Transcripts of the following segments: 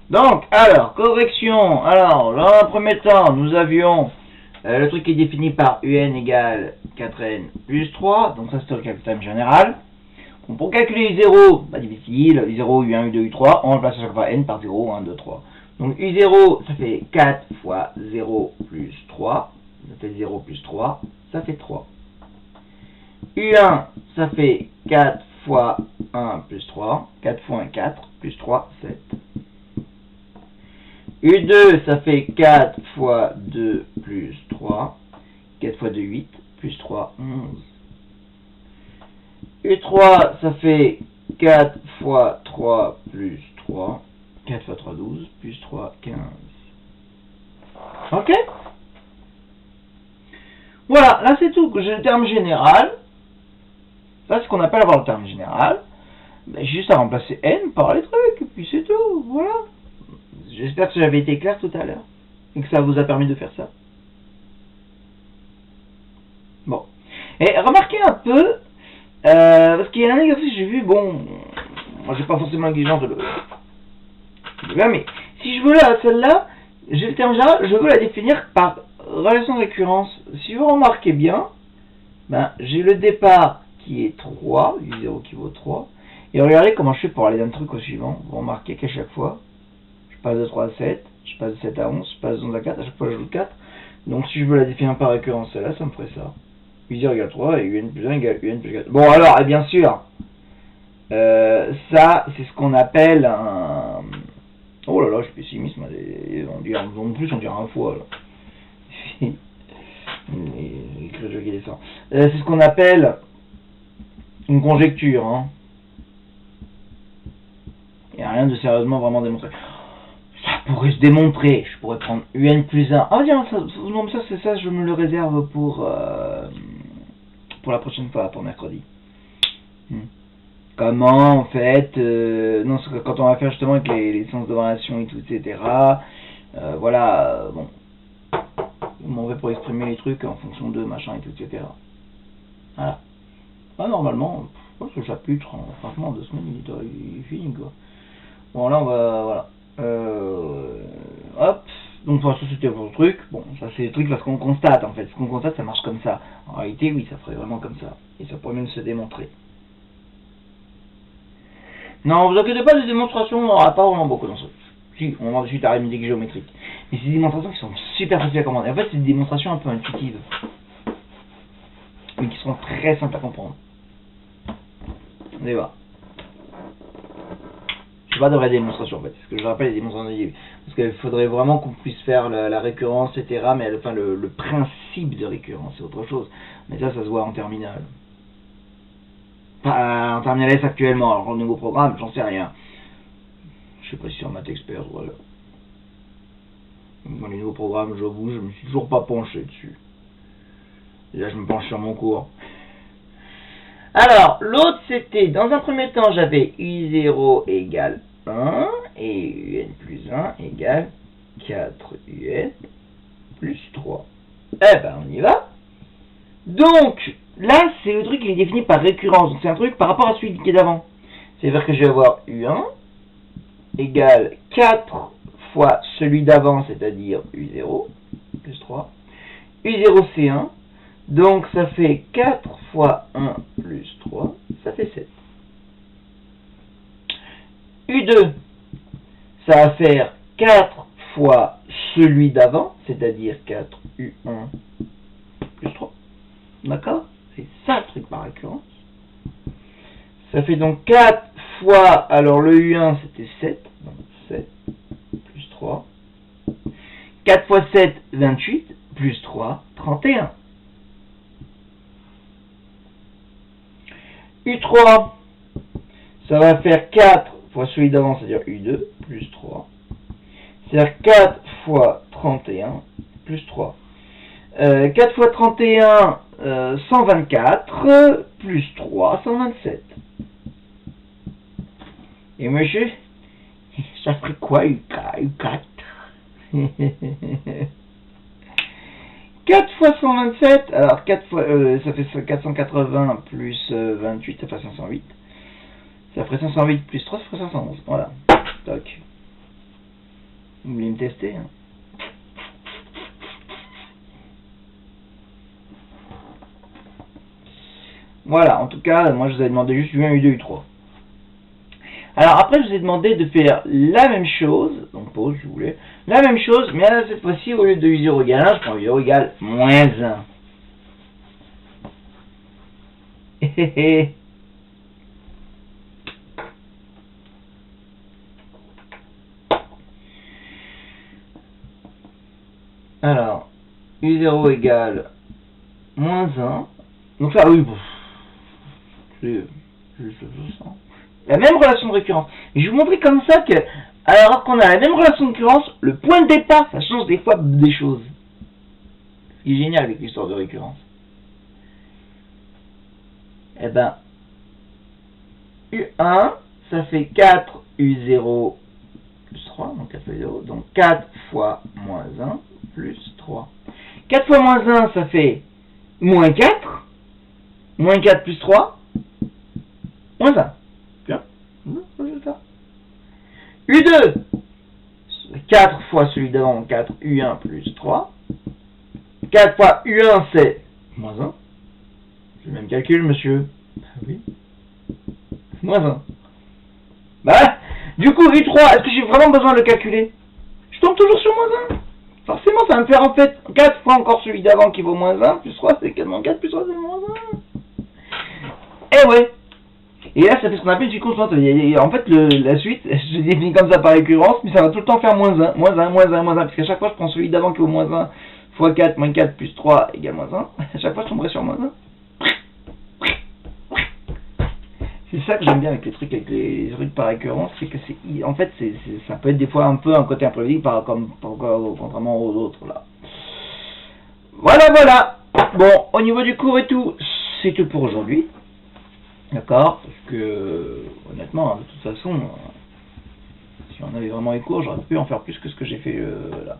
Donc, alors, correction. Alors, dans un premier temps, nous avions le truc qui est défini par UN égale 4n plus 3. Donc ça, c'est le calcul général. Donc, pour calculer U0, pas difficile. U0, U1, U2, U3. On remplace à chaque fois n par 0, 1, 2, 3. Donc U0, ça fait 4 fois 0 plus 3. Ça fait 0 plus 3. Ça fait 3. U1, ça fait 4 fois 1 plus 3. 4 fois 1, 4. Plus 3, 7. U2, ça fait 4 fois 2 plus 3. 4 fois 2, 8. Plus 3, 11. U3, ça fait 4 fois 3 plus 3. 4 fois 3, 12. Plus 3, 15. Ok? Voilà, là c'est tout. J'ai le terme général. Ça, c'est ce qu'on appelle avoir le terme général. Ben, juste à remplacer n par les trucs, et puis c'est tout. Voilà. J'espère que j'avais été clair tout à l'heure. Et que ça vous a permis de faire ça. Bon. Et remarquez un peu, parce qu'il y a un exercice que j'ai vu, bon, moi j'ai pas forcément l'exigence de le faire, mais si je veux celle-là, j'ai le terme général, je veux la définir par relation de récurrence. Si vous remarquez bien, ben, j'ai le départ qui est 3, U0 qui vaut 3, et regardez comment je fais pour aller d'un truc au suivant. Vous remarquez qu'à chaque fois, je passe de 3 à 7, je passe de 7 à 11, je passe de 11 à 4, à chaque fois j'ajoute 4. Donc si je veux la définir par récurrence, celle-là, ça me ferait ça. U0 égale 3 et UN plus 1 égale UN plus 4. Bon alors, et bien sûr, ça, c'est ce qu'on appelle un... Oh là là, je suis pessimiste, on dirait un fois, là. C'est ce qu'on appelle une conjecture, hein. Il n'y a rien de sérieusement vraiment démontré. Ça pourrait se démontrer. Je pourrais prendre UN plus 1. Ah tiens, non, ça, c'est ça, je me le réserve pour la prochaine fois, pour mercredi. Comment, en fait, non, quand on va faire justement avec les sens de variation et tout, etc. Voilà, bon. On va pour exprimer les trucs en fonction de machin et tout, etc. Voilà. Ah, normalement, ce chapitre, franchement, en 2 semaines, il est fini, quoi. Bon, là, on va, voilà. Hop. Donc, ça, c'était pour le truc. Bon, ça, c'est le truc parce qu'on constate, en fait. Ce qu'on constate, ça marche comme ça. En réalité, oui, ça ferait vraiment comme ça. Et ça pourrait même se démontrer. Non, vous inquiétez pas, des démonstrations, on n'aura pas vraiment beaucoup dans ce. Si, on va de suite à l'arithmétique géométrique. Mais c'est des démonstrations qui sont super faciles à comprendre. Et en fait, c'est des démonstrations un peu intuitives. Mais qui sont très simples à comprendre. On y va. Je pas de vraies démonstrations en fait, c'est ce que je rappelle les démonstrations de début. Parce qu'il faudrait vraiment qu'on puisse faire la récurrence, etc. Mais enfin, le principe de récurrence, c'est autre chose. Mais ça se voit en terminale. Enfin, en terminale S actuellement, alors au nouveau programme, j'en sais rien. Je sais pas si c'est en maths expert, voilà. Dans les nouveaux programmes, j'avoue, je me suis toujours pas penché dessus. Et là, je me penche sur mon cours. Alors, l'autre, c'était, dans un premier temps, j'avais U0 égale 1 et UN plus 1 égale 4UN plus 3. Eh ben, on y va. Donc, là, c'est le truc qui est défini par récurrence. Donc, c'est un truc par rapport à celui qui est d'avant. C'est-à-dire que je vais avoir U1 égale 4 fois celui d'avant, c'est-à-dire U0 plus 3. U0 c'est 1. Donc, ça fait 4 fois 1 plus 3, ça fait 7. U2, ça va faire 4 fois celui d'avant, c'est-à-dire 4U1 plus 3. D'accord? C'est ça le truc par récurrence. Ça fait donc 4 fois, alors le U1 c'était 7, donc 7 plus 3. 4 fois 7, 28, plus 3, 31. U3, ça va faire 4 fois celui d'avant, c'est-à-dire U2, plus 3. C'est-à-dire 4 fois 31, plus 3. 4 fois 31, 124, plus 3, 127. Et monsieur, ça ferait quoi U4 4 fois 127, alors 4 fois, ça fait 480 plus 28, ça fait 508. Ça ferait 508 plus 3, ça ferait 511. Voilà. Toc. tester. Hein. Voilà, en tout cas, moi je vous ai demandé juste U1, U2, U3. Alors après, je vous ai demandé de faire la même chose, donc pause si vous voulez, la même chose, mais là, cette fois-ci, au lieu de U0 égale 1, je prends U0 égale moins 1. Alors, U0 égale moins 1. Donc là, oui, c'est la même relation de récurrence. Et je vais vous montrer comme ça que, alors qu'on a la même relation de récurrence, le point de départ, ça change des fois des choses. Ce qui est génial avec l'histoire de récurrence. Eh ben, U1, ça fait 4 U0 plus 3, donc 4 fois 0, donc 4 fois moins 1 plus 3. 4 fois moins 1, ça fait moins 4. Moins 4 plus 3, moins 1. Bien, résultat. U2, 4 fois celui d'avant, 4, U1 plus 3. 4 fois U1, c'est moins 1. C'est le même calcul, monsieur. Oui. Moins 1. Bah, du coup, U3, est-ce que j'ai vraiment besoin de le calculer? Je tombe toujours sur moins 1. Forcément, ça va me faire en fait 4 fois encore celui d'avant qui vaut moins 1, plus 3, c'est quasiment 4 plus 3, c'est moins 1. Eh ouais. Et là, ça fait ce qu'on appelle une suite constante. En fait, la suite, je définis comme ça par récurrence, mais ça va tout le temps faire moins 1, moins 1, moins 1, moins 1, parce qu'à chaque fois, je prends celui d'avant qui vaut moins 1, fois 4, moins 4, plus 3, égale moins 1. À chaque fois, je tomberai sur moins 1. C'est ça que j'aime bien avec les trucs par récurrence, c'est que c'est, en fait, ça peut être des fois un peu un côté imprévisible, contrairement aux autres, là. Voilà. Bon, au niveau du cours et tout, c'est tout pour aujourd'hui. D'accord? Parce que, honnêtement, de toute façon, si on avait vraiment eu cours, j'aurais pu en faire plus que ce que j'ai fait là.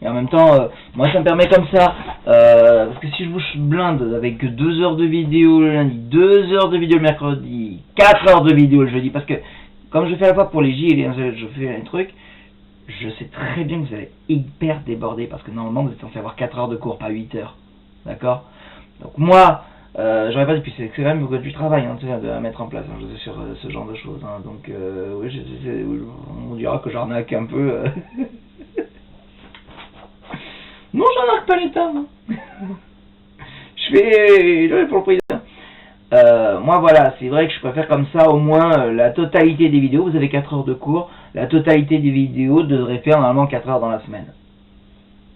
Et en même temps, moi ça me permet comme ça, parce que si je vous blinde avec 2 heures de vidéo le lundi, 2 heures de vidéo le mercredi, 4 heures de vidéo le jeudi, parce que comme je fais à la fois pour les J et je fais un truc, je sais très bien que vous allez hyper déborder, parce que normalement vous êtes censé avoir 4 heures de cours, pas 8 heures. D'accord? Donc moi, j'aurais pas dit, puis c'est quand même du travail hein, à mettre en place hein, sur ce genre de choses. Hein, donc oui, on dira que j'arnaque un peu. Non, j'arnaque pas l'État. Je fais pour le président. Moi voilà, c'est vrai que je préfère comme ça au moins la totalité des vidéos. Vous avez 4 heures de cours, la totalité des vidéos devrait faire normalement 4 heures dans la semaine.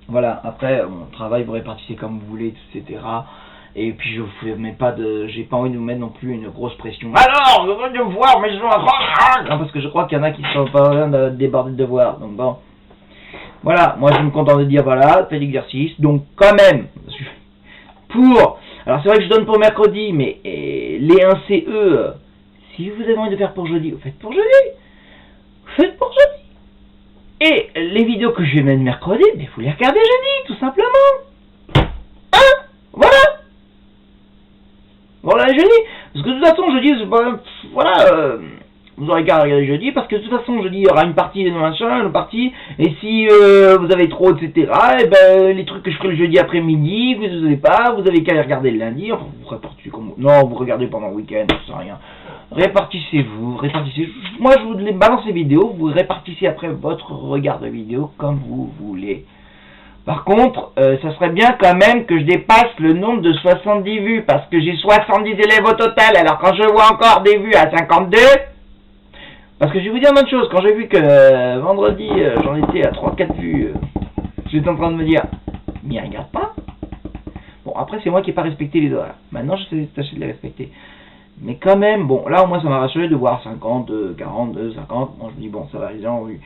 Voilà, après mon travail vous répartissez comme vous voulez, etc. Et puis je vous mets pas de, j'ai pas envie de vous mettre non plus une grosse pression. Alors, je veux devoir, mais je veux non, parce que je crois qu'il y en a qui sont pas rien de déborder de devoirs. Donc bon, voilà, moi je me contente de dire voilà, faites l'exercice. Donc quand même, pour, alors c'est vrai que je donne pour mercredi, mais les 1CE, si vous avez envie de faire pour jeudi, vous faites pour jeudi. Vous faites pour jeudi. Et les vidéos que je vais mettre mercredi, mais vous les regardez jeudi, tout simplement. Hein? Voilà. Voilà, jeudi. Parce que de toute façon, jeudi, voilà, vous aurez qu'à regarder jeudi, parce que de toute façon, jeudi, il y aura une partie de machin, une partie, et si vous avez trop, etc., et ben, les trucs que je ferai le jeudi après-midi, vous n'avez pas, vous avez qu'à les regarder le lundi, enfin, vous répartissez comme, non, vous regardez pendant le week-end, ça sert à rien. Répartissez-vous, moi je vous les balance les vidéos, vous répartissez après votre regard de vidéo comme vous voulez. Par contre, ça serait bien quand même que je dépasse le nombre de 70 vues, parce que j'ai 70 élèves au total, alors quand je vois encore des vues à 52, parce que je vais vous dire une autre chose, quand j'ai vu que vendredi j'en étais à 3-4 vues, j'étais en train de me dire, mais regarde pas. Bon, après c'est moi qui n'ai pas respecté les horaires, maintenant je sais tâcher de les respecter. Mais quand même, bon, là au moins ça m'a rassuré de voir 50, 40, 50, bon je me dis bon ça va, les gens ont vu.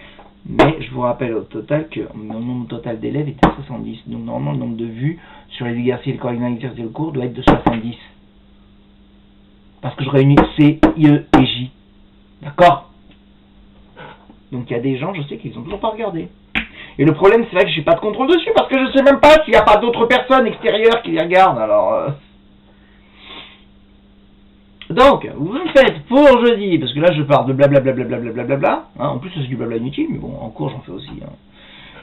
Mais je vous rappelle au total que mon nombre total d'élèves était 70. Donc normalement le nombre de vues sur les exercices, le coordinat exercice le cours doit être de 70. Parce que je réunis C, IE et J. D'accord? Donc il y a des gens, je sais qu'ils n'ont toujours pas regardé. Et le problème c'est vrai que j'ai pas de contrôle dessus parce que je sais même pas s'il n'y a pas d'autres personnes extérieures qui les regardent. Alors donc, vous me faites pour jeudi, parce que là je parle de blablabla, hein, en plus c'est du blabla inutile, mais bon, en cours j'en fais aussi. Hein.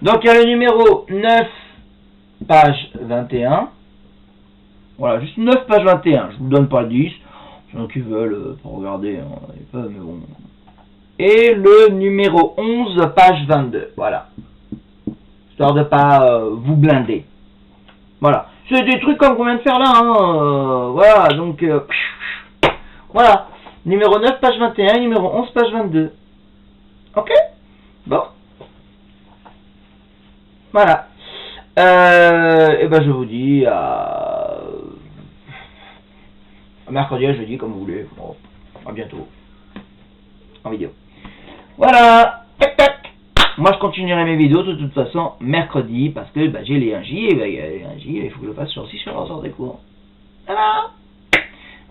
Donc il y a le numéro 9, page 21. Voilà, juste 9, page 21. Je vous donne pas le 10. Les gens qui veulent pour regarder, hein, ils peuvent, mais bon. Et le numéro 11, page 22. Voilà. Histoire de pas vous blinder. Voilà. C'est des trucs comme qu'on vient de faire là. Hein, voilà, donc... voilà. Numéro 9, page 21. Numéro 11, page 22. Ok? Bon. Voilà. Et ben je vous dis à mercredi, à jeudi, comme vous voulez. Bon, à bientôt. En vidéo. Voilà. Tac tac. Moi je continuerai mes vidéos de toute façon mercredi parce que bah, j'ai les 1J et bah, les 1J, il faut que je le fasse aussi sur l'ensemble des cours. Voilà.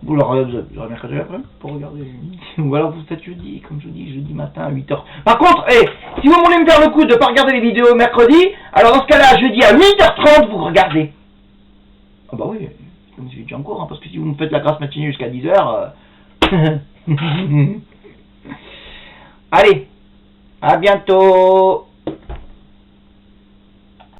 Vous l'aurez mercredi après pour regarder. Ou alors vous faites jeudi, comme je vous dis, jeudi matin à 8h. Par contre, si vous voulez me faire le coup de ne pas regarder les vidéos mercredi, alors dans ce cas-là, jeudi à 8h30, vous regardez. Ah bah oui, comme si j'étais en cours, hein, parce que si vous me faites la grasse matinée jusqu'à 10h... Allez, à bientôt.